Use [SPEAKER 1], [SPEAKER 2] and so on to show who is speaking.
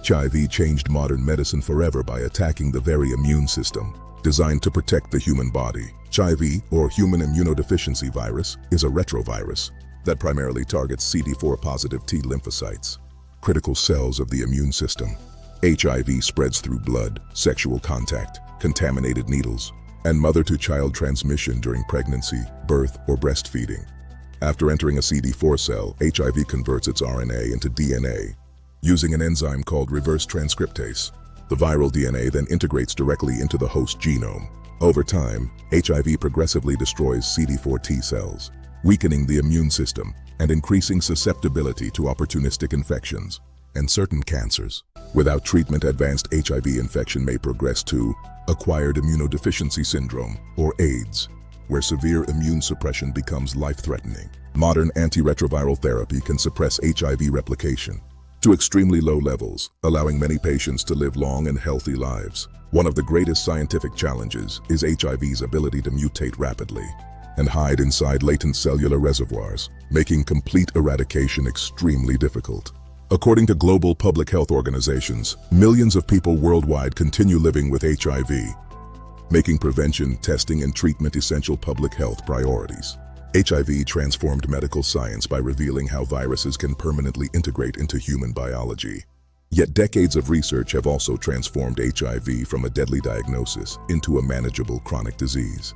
[SPEAKER 1] HIV changed modern medicine forever by attacking the very immune system designed to protect the human body. HIV, or human immunodeficiency virus, is a retrovirus that primarily targets CD4 positive T lymphocytes, critical cells of the immune system. HIV spreads through blood, sexual contact, contaminated needles, and mother-to-child transmission during pregnancy, birth, or breastfeeding. After entering a CD4 cell, HIV converts its RNA into DNA using an enzyme called reverse transcriptase. The viral DNA then integrates directly into the host genome. Over time, HIV progressively destroys CD4 T-cells, weakening the immune system and increasing susceptibility to opportunistic infections and certain cancers. Without treatment, advanced HIV infection may progress to acquired immunodeficiency syndrome, or AIDS, where severe immune suppression becomes life-threatening. Modern antiretroviral therapy can suppress HIV replication to extremely low levels, allowing many patients to live long and healthy lives. One of the greatest scientific challenges is HIV's ability to mutate rapidly and hide inside latent cellular reservoirs, making complete eradication extremely difficult. According to global public health organizations, millions of people worldwide continue living with HIV, making prevention, testing, and treatment essential public health priorities. HIV transformed medical science by revealing how viruses can permanently integrate into human biology. Yet decades of research have also transformed HIV from a deadly diagnosis into a manageable chronic disease.